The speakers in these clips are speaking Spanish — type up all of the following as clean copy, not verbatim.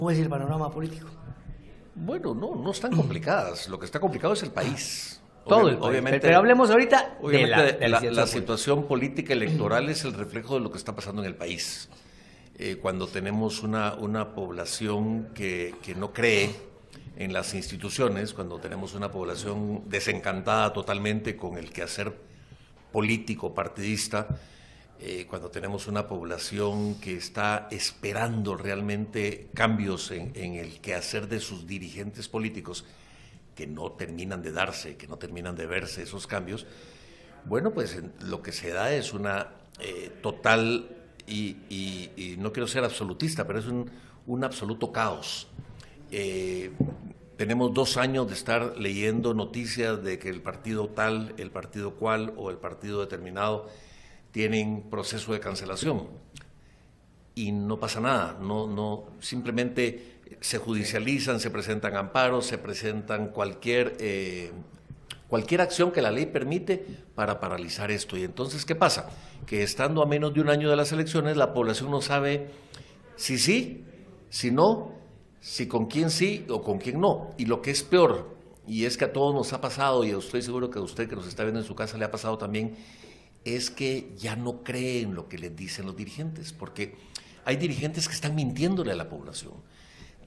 ¿Cómo es el panorama político? Bueno, no están complicadas. Lo que está complicado es el país. Todo el país. Obviamente, pero hablemos ahorita obviamente de la situación política electoral es el reflejo de lo que está pasando en el país. Cuando tenemos una población que no cree en las instituciones, cuando tenemos una población desencantada totalmente con el quehacer político, partidista, cuando tenemos una población que está esperando realmente cambios en el quehacer de sus dirigentes políticos, que no terminan de darse, que no terminan de verse esos cambios, bueno, pues lo que se da es una total, y no quiero ser absolutista, pero es un absoluto caos. Tenemos 2 años de estar leyendo noticias de que el partido tal, el partido cual o el partido determinado tienen proceso de cancelación y no pasa nada, simplemente se judicializan, se presentan amparos, se presentan cualquier acción que la ley permite para paralizar esto. Y entonces, ¿qué pasa? Que estando a menos de 1 año de las elecciones, la población no sabe si sí, si no, si con quién sí o con quién no. Y lo que es peor, y es que a todos nos ha pasado, y estoy seguro que a usted que nos está viendo en su casa le ha pasado también, es que ya no creen lo que les dicen los dirigentes, porque hay dirigentes que están mintiéndole a la población,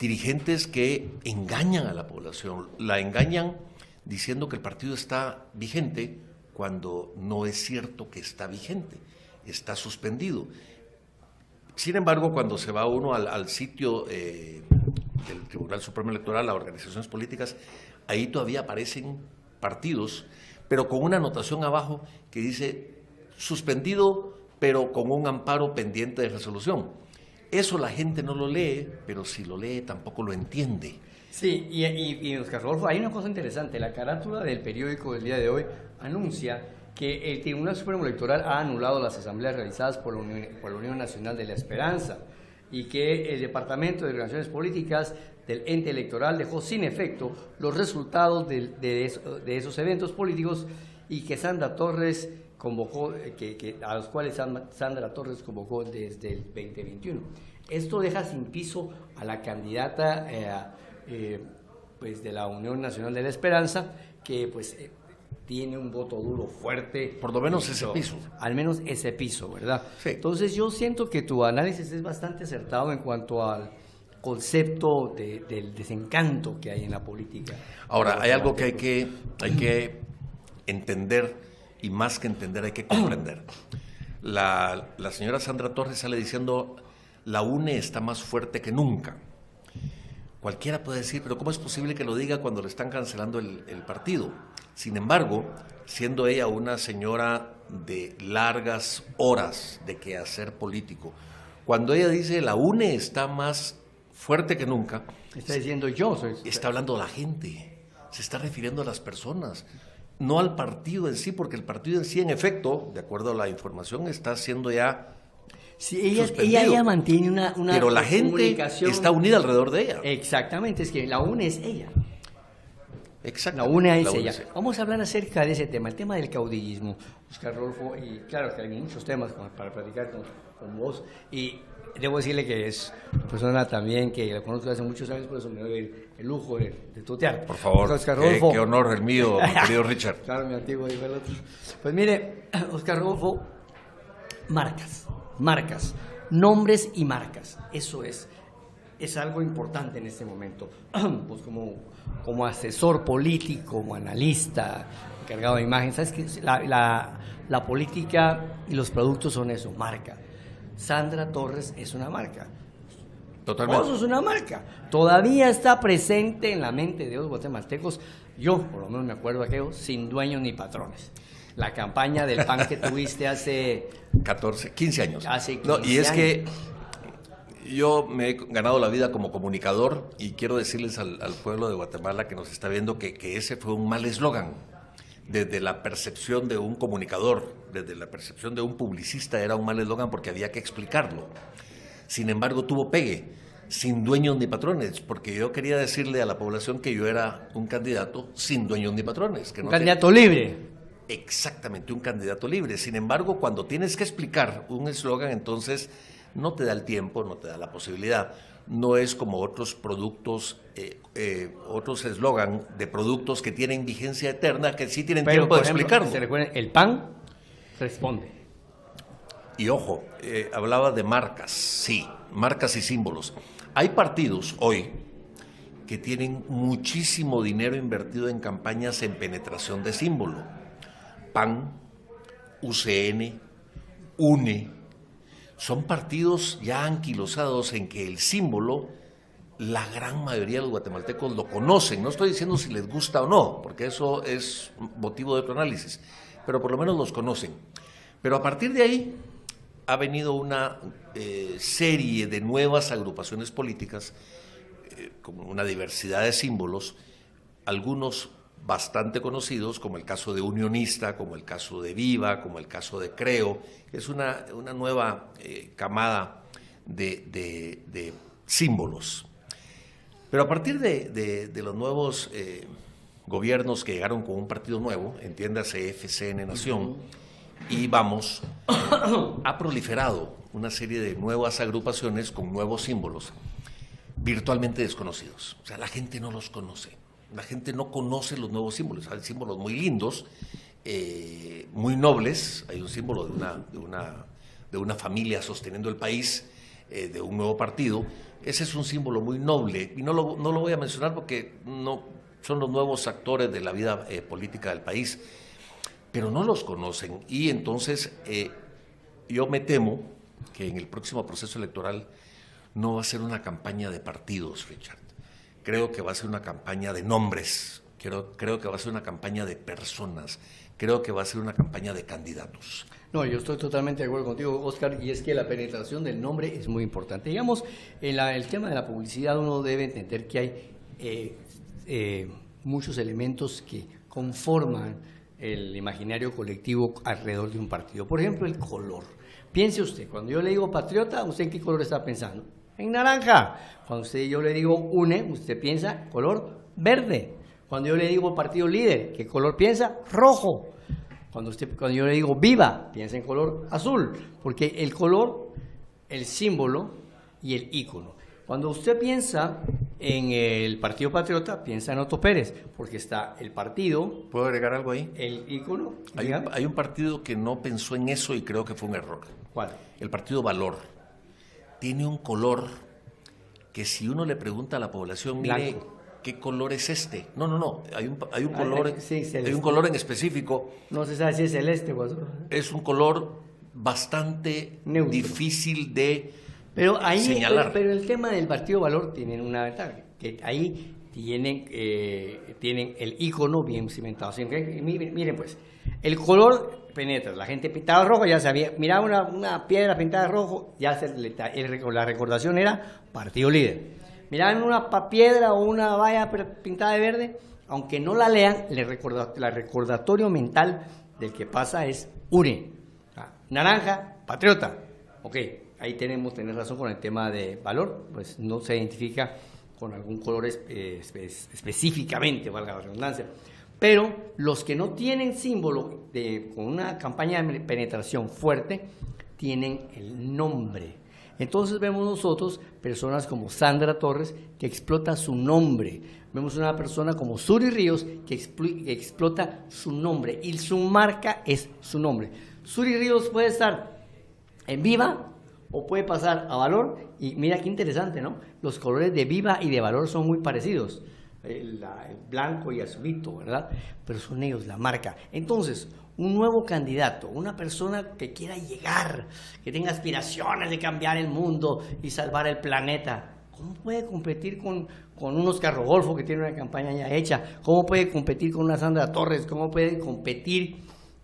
dirigentes que engañan a la población, la engañan diciendo que el partido está vigente cuando no es cierto que está vigente, está suspendido. Sin embargo, cuando se va uno al sitio del Tribunal Supremo Electoral, a organizaciones políticas, ahí todavía aparecen partidos, pero con una anotación abajo que dice suspendido, pero con un amparo pendiente de resolución. Eso la gente no lo lee, pero si lo lee tampoco lo entiende. Sí, y Oscar Rodolfo, hay una cosa interesante. La carátula del periódico del día de hoy anuncia que el Tribunal Supremo Electoral ha anulado las asambleas realizadas por la Unión Nacional de la Esperanza y que el Departamento de Organizaciones Políticas del ente electoral dejó sin efecto los resultados de esos eventos políticos y que Sandra Torres convocó, a los cuales Sandra Torres convocó desde el 2021. Esto deja sin piso a la candidata pues de la Unión Nacional de la Esperanza, que pues tiene un voto duro fuerte. Por lo menos ese piso. Al menos ese piso, ¿verdad? Sí. Entonces yo siento que tu análisis es bastante acertado en cuanto al concepto del desencanto que hay en la política. Ahora, hay algo que hay que entender, y más que entender hay que comprender. La señora Sandra Torres sale diciendo, la UNE está más fuerte que nunca. Cualquiera puede decir, pero ¿cómo es posible que lo diga cuando le están cancelando el partido? Sin embargo, siendo ella una señora de largas horas de quehacer político, cuando ella dice la UNE está más fuerte que nunca, está diciendo yo soy... Está hablando a la gente, se está refiriendo a las personas, no al partido en sí, porque el partido en sí, en efecto, de acuerdo a la información, está siendo ya sí, ella mantiene una pero la gente está unida alrededor de ella. Exactamente, es que la UNE es ella. Exacto. La UNE es ella. Vamos a hablar acerca de ese tema, el tema del caudillismo, Oscar Rodolfo, y claro que hay muchos temas para platicar con vos, y debo decirle que es una persona también que la conozco hace muchos años, por eso me doy el lujo de tutear. Por favor, Oscar Rodolfo, qué honor el mío, mi querido Richard. Claro, mi antiguo dijo el otro. Pues mire, Oscar Rodolfo, marcas, nombres y marcas, eso es algo importante en este momento. Pues como asesor político, como analista, encargado de imagen, sabes que la política y los productos son eso, marca. Sandra Torres es una marca. Totalmente. Vos sos una marca. Todavía está presente en la mente de los guatemaltecos. Yo, por lo menos me acuerdo de aquello, sin dueños ni patrones. La campaña del PAN que tuviste hace 15 años. Hace 15 no, y es años. que yo me he ganado la vida como comunicador y quiero decirles al pueblo de Guatemala que nos está viendo que ese fue un mal eslogan. Desde la percepción de un comunicador, desde la percepción de un publicista, era un mal eslogan porque había que explicarlo. Sin embargo, tuvo pegue, sin dueños ni patrones, porque yo quería decirle a la población que yo era un candidato sin dueños ni patrones. Que un candidato libre. Exactamente, un candidato libre. Sin embargo, cuando tienes que explicar un eslogan, entonces no te da el tiempo, no te da la posibilidad. no es como otros productos, otros eslogan de productos que tienen vigencia eterna, que sí tienen tiempo de explicarlo. ¿Se recuerdan? El PAN responde. Y ojo, hablaba de marcas, sí, marcas y símbolos. Hay partidos hoy que tienen muchísimo dinero invertido en campañas en penetración de símbolo. PAN, UCN, UNE, son partidos ya anquilosados en que el símbolo, la gran mayoría de los guatemaltecos lo conocen. No estoy diciendo si les gusta o no, porque eso es motivo de otro análisis, pero por lo menos los conocen. Pero a partir de ahí ha venido una serie de nuevas agrupaciones políticas con una diversidad de símbolos, algunos bastante conocidos, como el caso de Unionista, como el caso de Viva, como el caso de Creo, que es una nueva camada de símbolos. Pero a partir de los nuevos gobiernos que llegaron con un partido nuevo, entiéndase FCN Nación, y Vamos, ha proliferado una serie de nuevas agrupaciones con nuevos símbolos, virtualmente desconocidos. O sea, la gente no los conoce. La gente no conoce los nuevos símbolos. Hay símbolos muy lindos, muy nobles. Hay un símbolo de una familia sosteniendo el país, de un nuevo partido. Ese es un símbolo muy noble y no lo voy a mencionar porque no son los nuevos actores de la vida política del país, pero no los conocen. Y entonces yo me temo que en el próximo proceso electoral no va a ser una campaña de partidos, Richard. Creo que va a ser una campaña de nombres, creo que va a ser una campaña de personas, creo que va a ser una campaña de candidatos. No, yo estoy totalmente de acuerdo contigo, Oscar, y es que la penetración del nombre es muy importante. Digamos, en el tema de la publicidad uno debe entender que hay muchos elementos que conforman el imaginario colectivo alrededor de un partido. Por ejemplo, el color. Piense usted, cuando yo le digo patriota, ¿usted en qué color está pensando? En naranja. Cuando yo le digo UNE, usted piensa color verde. Cuando yo le digo partido líder, ¿qué color piensa? Rojo. Cuando yo le digo viva, piensa en color azul, porque el color, el símbolo y el ícono. Cuando usted piensa en el Partido Patriota, piensa en Otto Pérez, porque está el partido. ¿Puedo agregar algo ahí? El ícono. Hay un partido que no pensó en eso y creo que fue un error. ¿Cuál? El Partido Valor. Tiene un color que si uno le pregunta a la población, mire, blanco. ¿Qué color es este? No. Hay un color, sí, hay un color en específico. No se sabe si es celeste o azul. Es un color bastante neutro, difícil de señalar. Pero el tema del Partido Valor tiene una ventaja, que ahí tienen el ícono bien cimentado. Miren pues, el color penetra. La gente pintaba rojo, ya sabía. Miraba una piedra pintada de rojo, ya la recordación era Partido Líder. Miraban una piedra o una valla pintada de verde, aunque no la lean, la recordatorio mental del que pasa es UNE. Naranja, patriota. Ok, ahí tenés razón con el tema de valor, pues no se identifica con algún color específicamente, valga la redundancia. Pero los que no tienen símbolo con una campaña de penetración fuerte, tienen el nombre. Entonces vemos nosotros personas como Sandra Torres que explota su nombre. Vemos una persona como Suri Ríos que explota su nombre y su marca es su nombre. Suri Ríos puede estar en Viva o puede pasar a Valor y mira qué interesante, ¿no? Los colores de Viva y de Valor son muy parecidos. El blanco y azulito, ¿verdad? Pero son ellos la marca. Entonces, un nuevo candidato, una persona que quiera llegar, que tenga aspiraciones de cambiar el mundo y salvar el planeta, ¿cómo puede competir con un Oscar Rodolfo que tiene una campaña ya hecha? ¿Cómo puede competir con una Sandra Torres? ¿Cómo puede competir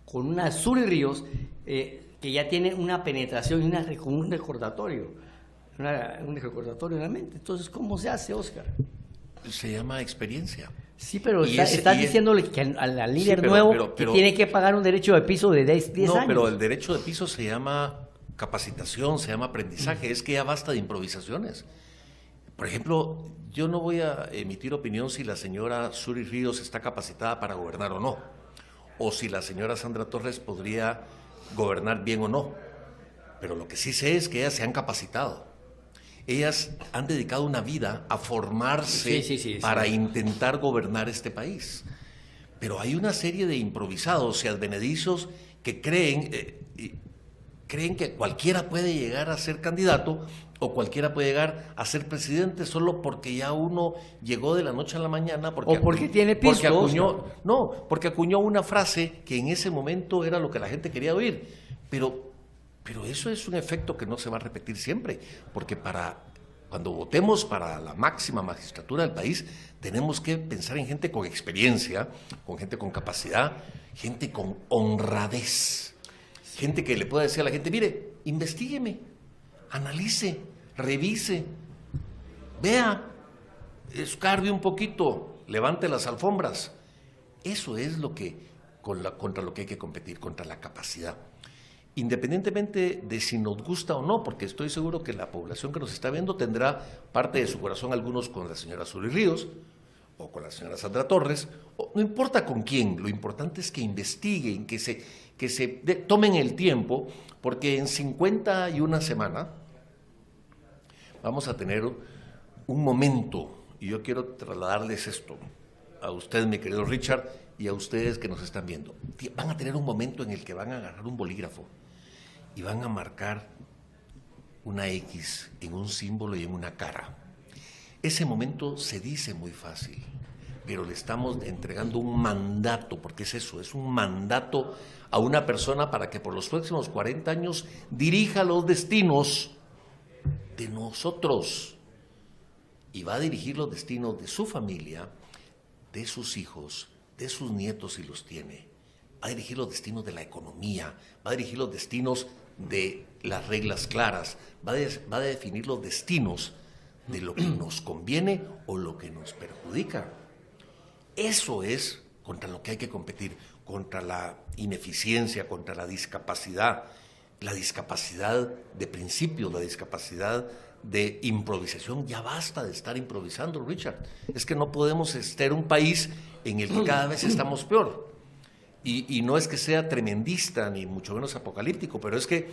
con una Suri Ríos que ya tiene una penetración y un recordatorio? Un recordatorio en la mente. Entonces, ¿cómo se hace, Oscar? Se llama experiencia. Sí, pero estás diciéndole que al líder nuevo que tiene que pagar un derecho de piso de 10 años. No, pero el derecho de piso se llama capacitación, se llama aprendizaje. Es que ya basta de improvisaciones. Por ejemplo, yo no voy a emitir opinión si la señora Suri Ríos está capacitada para gobernar o no, o si la señora Sandra Torres podría gobernar bien o no. Pero lo que sí sé es que ellas se han capacitado. Ellas han dedicado una vida a formarse para intentar gobernar este país. Pero hay una serie de improvisados y advenedizos que creen que cualquiera puede llegar a ser candidato o cualquiera puede llegar a ser presidente solo porque ya uno llegó de la noche a la mañana. Porque tiene pisto. Porque acuñó una frase que en ese momento era lo que la gente quería oír. Pero eso es un efecto que no se va a repetir siempre, porque cuando votemos para la máxima magistratura del país, tenemos que pensar en gente con experiencia, con gente con capacidad, gente con honradez, gente que le pueda decir a la gente, mire, investígueme, analice, revise, vea, escarbe un poquito, levante las alfombras. Eso es contra lo que hay que competir, contra la capacidad. Independientemente de si nos gusta o no, porque estoy seguro que la población que nos está viendo tendrá parte de su corazón, algunos con la señora Zully Ríos o con la señora Sandra Torres, o no importa con quién, lo importante es que investiguen, que se tomen el tiempo, porque en 51 semanas vamos a tener un momento, y yo quiero trasladarles esto a usted, mi querido Richard, y a ustedes que nos están viendo. Van a tener un momento en el que van a agarrar un bolígrafo y van a marcar una X en un símbolo y en una cara. Ese momento se dice muy fácil, pero le estamos entregando un mandato, porque es eso, es un mandato a una persona para que por los próximos 40 años dirija los destinos de nosotros. Y va a dirigir los destinos de su familia, de sus hijos, de sus nietos si los tiene. Va a dirigir los destinos de la economía, va a dirigir los destinos de las reglas claras, va a definir los destinos de lo que nos conviene o lo que nos perjudica. Eso es contra lo que hay que competir, contra la ineficiencia, contra la discapacidad de principios, la discapacidad de improvisación. Ya basta de estar improvisando, Richard. Es que no podemos ser un país en el que cada vez estamos peor. Y no es que sea tremendista, ni mucho menos apocalíptico, pero es que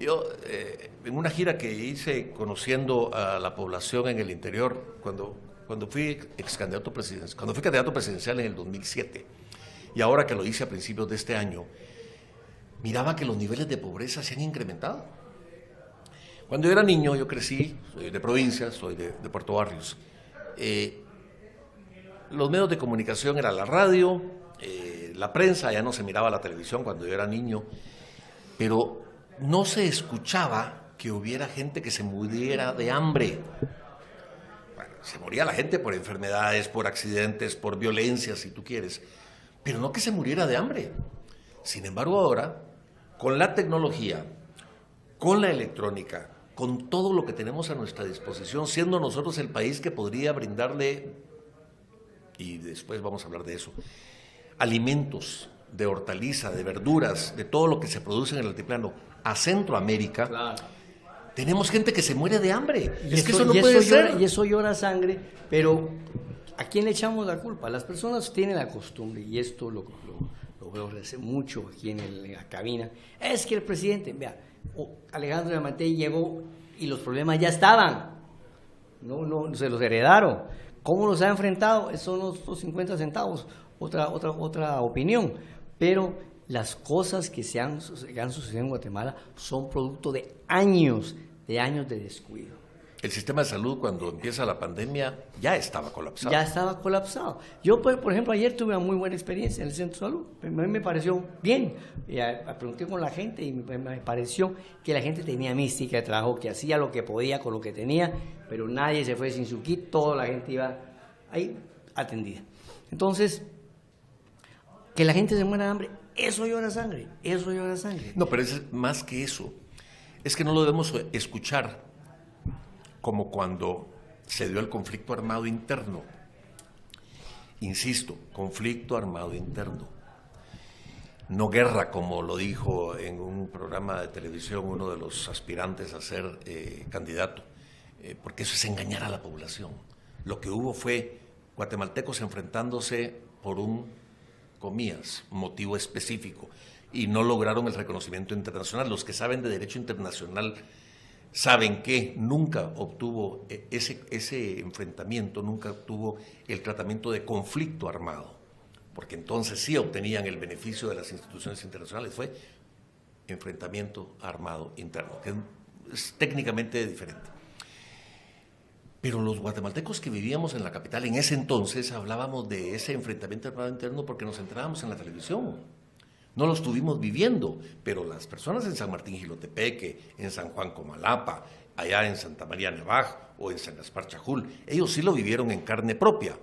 yo, en una gira que hice conociendo a la población en el interior, cuando fui candidato presidencial en el 2007, y ahora que lo hice a principios de este año, miraba que los niveles de pobreza se han incrementado. Cuando yo era niño, yo crecí, soy de provincia, soy de Puerto Barrios. Los medios de comunicación eran la radio, la prensa, ya no se miraba la televisión cuando yo era niño, pero no se escuchaba que hubiera gente que se muriera de hambre. Bueno, se moría la gente por enfermedades, por accidentes, por violencia, si tú quieres, pero no que se muriera de hambre. Sin embargo, ahora, con la tecnología, con la electrónica, con todo lo que tenemos a nuestra disposición, siendo nosotros el país que podría brindarle, y después vamos a hablar de eso, alimentos de hortaliza, de verduras, de todo lo que se produce en el altiplano a Centroamérica, claro. Tenemos gente que se muere de hambre. Es que eso no puede ser. Y eso llora sangre, pero ¿a quién le echamos la culpa? Las personas tienen la costumbre, y esto lo veo hace mucho aquí en la cabina, es que el presidente, vea, Alejandro Yamatei llegó y los problemas ya estaban, no se los heredaron. ¿Cómo los ha enfrentado? Son los 50 centavos, otra opinión, pero las cosas que han sucedido en Guatemala son producto de años de descuido. El sistema de salud, cuando empieza la pandemia, ya estaba colapsado. Ya estaba colapsado. Yo, por ejemplo, ayer tuve una muy buena experiencia en el centro de salud. A mí me pareció bien. Pregunté con la gente y me pareció que la gente tenía mística de trabajo, que hacía lo que podía con lo que tenía, pero nadie se fue sin su kit, toda la gente iba ahí atendida. Entonces, que la gente se muera de hambre, eso llora sangre. No, pero es más que eso. Es que no lo debemos escuchar como cuando se dio el conflicto armado interno. Insisto, conflicto armado interno. No guerra, como lo dijo en un programa de televisión uno de los aspirantes a ser candidato, porque eso es engañar a la población. Lo que hubo fue guatemaltecos enfrentándose por un, comillas, motivo específico, y no lograron el reconocimiento internacional. Los que saben de derecho internacional saben que nunca obtuvo ese enfrentamiento, nunca obtuvo el tratamiento de conflicto armado, porque entonces sí obtenían el beneficio de las instituciones internacionales. Fue enfrentamiento armado interno, que es técnicamente diferente. Pero los guatemaltecos que vivíamos en la capital en ese entonces hablábamos de ese enfrentamiento armado interno porque nos enterábamos en la televisión. No lo estuvimos viviendo, pero las personas en San Martín Jilotepeque, en San Juan Comalapa, allá en Santa María Nevaj o en San Gaspar Chajul, ellos sí lo vivieron en carne propia.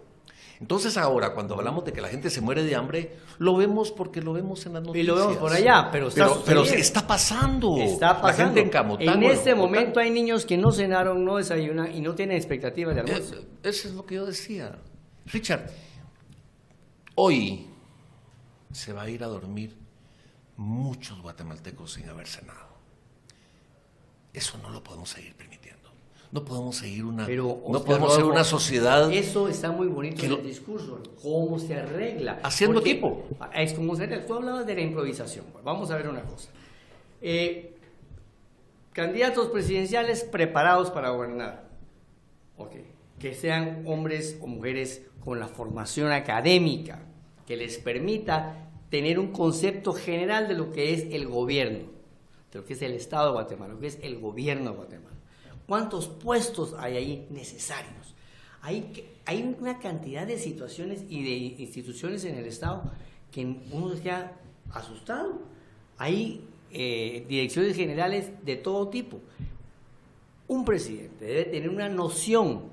Entonces ahora, cuando hablamos de que la gente se muere de hambre, lo vemos porque lo vemos en las noticias. Y lo vemos por allá, pero está pasando. Está pasando. La gente en Camotango, en este momento hay niños que no cenaron, no desayunan y no tienen expectativas de almuerzo. Eso es lo que yo decía. Richard, hoy se va a ir a dormir muchos guatemaltecos sin haber cenado. Eso no lo podemos seguir permitiendo. No podemos seguir ser una sociedad. Eso está muy bonito en el discurso. ¿Cómo se arregla? Haciendo equipo. Es como se arregla. Tú hablabas de la improvisación. Vamos a ver una cosa. Candidatos presidenciales preparados para gobernar. Okay. Que sean hombres o mujeres con la formación académica que les permita tener un concepto general de lo que es el gobierno, de lo que es el Estado de Guatemala, lo que es el gobierno de Guatemala. ¿Cuántos puestos hay ahí necesarios? Hay una cantidad de situaciones y de instituciones en el Estado que uno se queda asustado. Hay direcciones generales de todo tipo. Un presidente debe tener una noción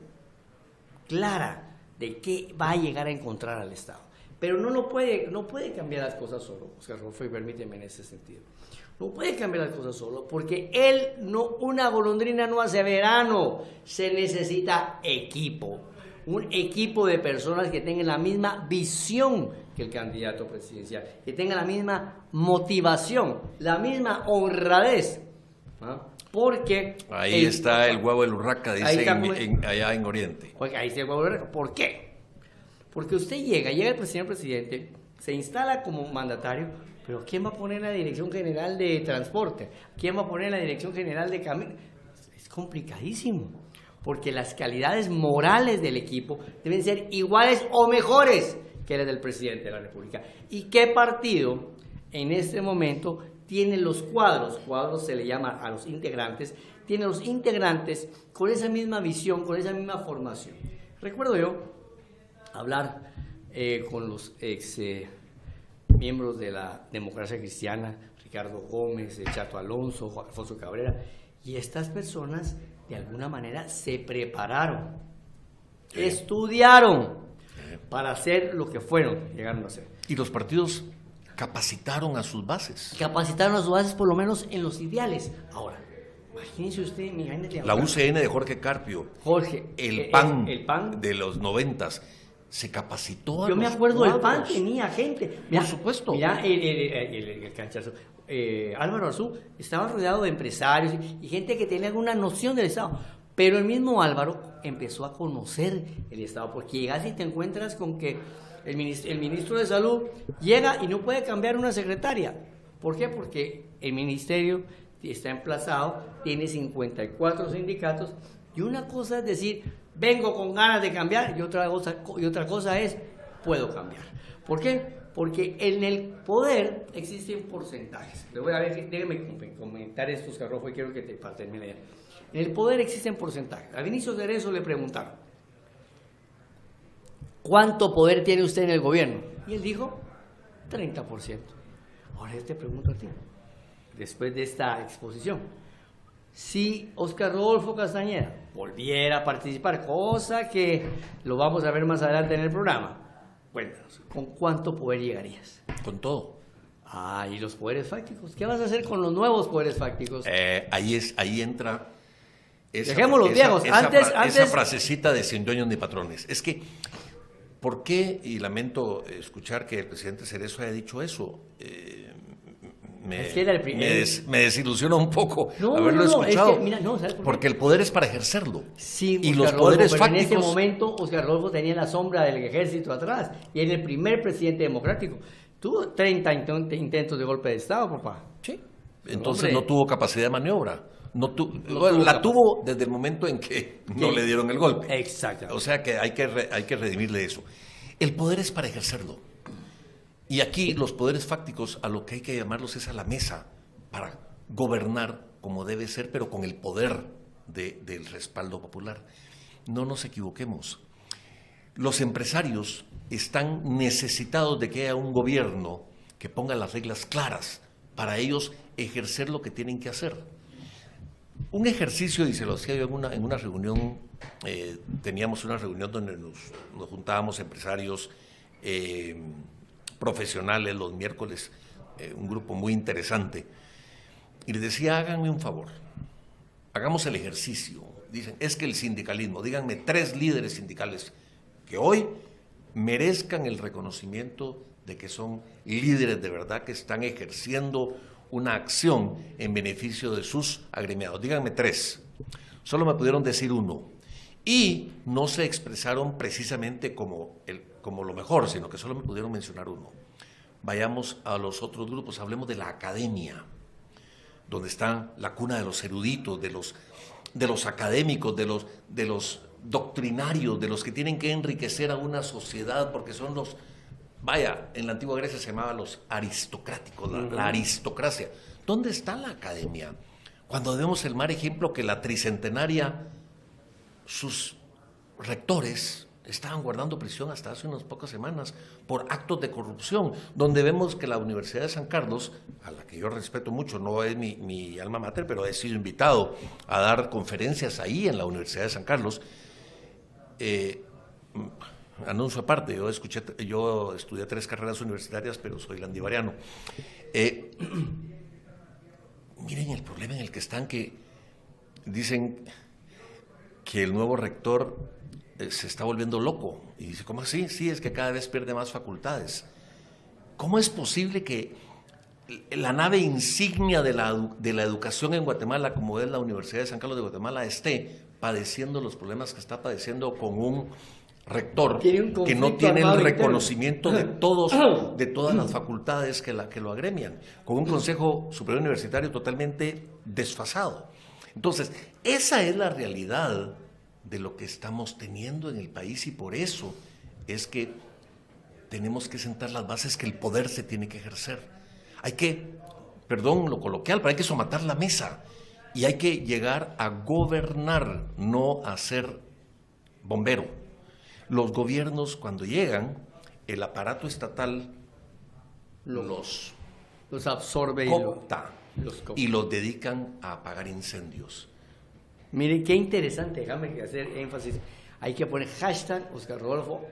clara de qué va a llegar a encontrar al Estado. Pero no puede cambiar las cosas solo, Oscar Rolfo, y permíteme en ese sentido. No puede cambiar las cosas solo, porque una golondrina no hace verano. Se necesita equipo. Un equipo de personas que tengan la misma visión que el candidato presidencial, que tengan la misma motivación, la misma honradez. ¿Ah? Porque ahí está el huevo del urraca, dice allá en Oriente. Ahí está el huevo del urraca. ¿Por qué? Porque usted llega el señor presidente, se instala como mandatario, pero ¿quién va a poner la Dirección General de Transporte? ¿Quién va a poner la Dirección General de Caminos? Es complicadísimo, porque las calidades morales del equipo deben ser iguales o mejores que las del presidente de la República. ¿Y qué partido en este momento tiene los cuadros se le llama a los integrantes, tiene los integrantes con esa misma visión, con esa misma formación? Recuerdo yo hablar con los ex miembros de la Democracia Cristiana, Ricardo Gómez, Chato Alonso, Alfonso Cabrera, y estas personas de alguna manera se prepararon, estudiaron para hacer lo que llegaron a hacer. Y los partidos capacitaron a sus bases. Capacitaron a sus bases por lo menos en los ideales. Ahora, imagínense usted, la UCN de Jorge Carpio, el PAN de los 90s, se capacitó a Yo me acuerdo cuadros. del PAN tenía gente. Mira, por supuesto. Mira, el canchazo. Álvaro Arzú estaba rodeado de empresarios y gente que tenía alguna noción del Estado. Pero el mismo Álvaro empezó a conocer el Estado, porque llegas y te encuentras con que el ministro de Salud llega y no puede cambiar una secretaria. ¿Por qué? Porque el ministerio está emplazado, tiene 54 sindicatos, y una cosa es decir, vengo con ganas de cambiar, y otra cosa es, puedo cambiar. ¿Por qué? Porque en el poder existen porcentajes. Déjeme comentar esto, Oscar Rojo, y quiero que te termine la idea. En el poder existen porcentajes. A Vinicio Cerezo le preguntaron, ¿cuánto poder tiene usted en el gobierno? Y él dijo, 30%. Ahora yo te pregunto a ti, después de esta exposición, si Oscar Rodolfo Castañeda volviera a participar, cosa que lo vamos a ver más adelante en el programa, cuéntanos, ¿con cuánto poder llegarías? Con todo. ¿Y los poderes fácticos? ¿Qué vas a hacer con los nuevos poderes fácticos? Ahí entra dejemos los viejos. Esa frasecita de sin dueños ni patrones. Es que, ¿por qué? Y lamento escuchar que el presidente Cerezo haya dicho eso. Me desilusiona un poco haberlo escuchado. ¿sabes por qué? Porque el poder es para ejercerlo. Sí, y los poderes fácticos. En ese momento, Oscar Rodolfo tenía la sombra del ejército atrás y era el primer presidente democrático. Tuvo 30 intentos de golpe de Estado, papá. Sí. Entonces no tuvo capacidad de maniobra. la tuvo desde el momento en que no le dieron el golpe. Exacto. O sea que hay que redimirle eso. El poder es para ejercerlo. Y aquí los poderes fácticos a lo que hay que llamarlos es a la mesa para gobernar como debe ser, pero con el poder del respaldo popular. No nos equivoquemos. Los empresarios están necesitados de que haya un gobierno que ponga las reglas claras para ellos ejercer lo que tienen que hacer. Un ejercicio, y se lo hacía yo en una reunión, teníamos una reunión donde nos juntábamos empresarios, profesionales los miércoles, un grupo muy interesante, y les decía, háganme un favor, hagamos el ejercicio. Dicen, es que el sindicalismo, díganme 3 líderes sindicales que hoy merezcan el reconocimiento de que son líderes de verdad que están ejerciendo una acción en beneficio de sus agremiados. Díganme 3. Solo me pudieron decir 1. Y no se expresaron precisamente como lo mejor, sino que solo me pudieron mencionar 1. Vayamos a los otros grupos, hablemos de la academia, donde está la cuna de los eruditos, de los académicos, de los doctrinarios, de los que tienen que enriquecer a una sociedad, porque son los... Vaya, en la antigua Grecia se llamaban los aristocráticos, la aristocracia. ¿Dónde está la academia? Cuando debemos el mal ejemplo que la tricentenaria, sus rectores estaban guardando prisión hasta hace unas pocas semanas por actos de corrupción, donde vemos que la Universidad de San Carlos, a la que yo respeto mucho, no es mi alma mater, pero he sido invitado a dar conferencias ahí en la Universidad de San Carlos. Anuncio aparte, yo estudié 3 carreras universitarias, pero soy landivariano. Miren el problema en el que están, que dicen que el nuevo rector se está volviendo loco. Y dice, ¿cómo así? Sí, es que cada vez pierde más facultades. ¿Cómo es posible que la nave insignia de la educación en Guatemala, como es la Universidad de San Carlos de Guatemala, esté padeciendo los problemas que está padeciendo con un rector que no tiene el reconocimiento de todas las facultades que lo agremian, con un Consejo Superior Universitario totalmente desfasado? Entonces, esa es la realidad de lo que estamos teniendo en el país, y por eso es que tenemos que sentar las bases que el poder se tiene que ejercer. Hay que, perdón lo coloquial, pero hay que somatar la mesa y hay que llegar a gobernar, no a ser bombero. Los gobiernos, cuando llegan, el aparato estatal los absorbe y los dedican a apagar incendios. Miren, qué interesante, déjame hacer énfasis. Hay que poner hashtag Oscar Rodolfo,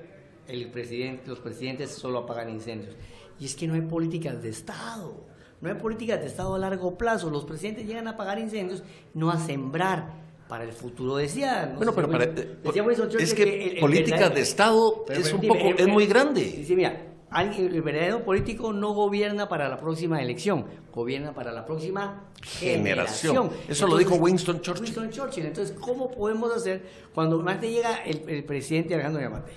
los presidentes solo apagan incendios. Y es que no hay políticas de Estado, no hay políticas de Estado a largo plazo. Los presidentes llegan a apagar incendios, no a sembrar para el futuro. Decía, bueno, pero decía Winston Churchill, es que políticas de Estado es muy grande. Dice, mira, el verdadero político no gobierna para la próxima elección, gobierna para la próxima generación. Eso lo dijo Winston Churchill. Entonces, ¿cómo podemos hacer cuando llega el presidente Alejandro Yamatei?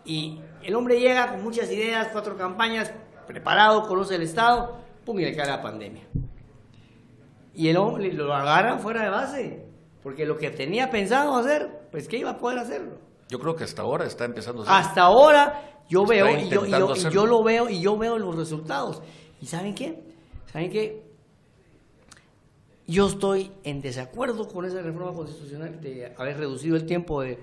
Y el hombre llega con muchas ideas, 4 campañas, preparado, conoce el Estado, pum, y le cae la pandemia. Y el hombre lo agarran fuera de base, porque lo que tenía pensado hacer, pues que iba a poder hacerlo. Yo creo que hasta ahora está empezando a hacer. Hasta ahora yo veo, yo lo veo, y yo veo los resultados. ¿Y saben qué? Yo estoy en desacuerdo con esa reforma constitucional de haber reducido el tiempo del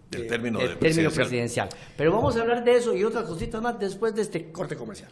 término presidencial. Pero vamos a hablar de eso y otras cositas más después de este corte comercial.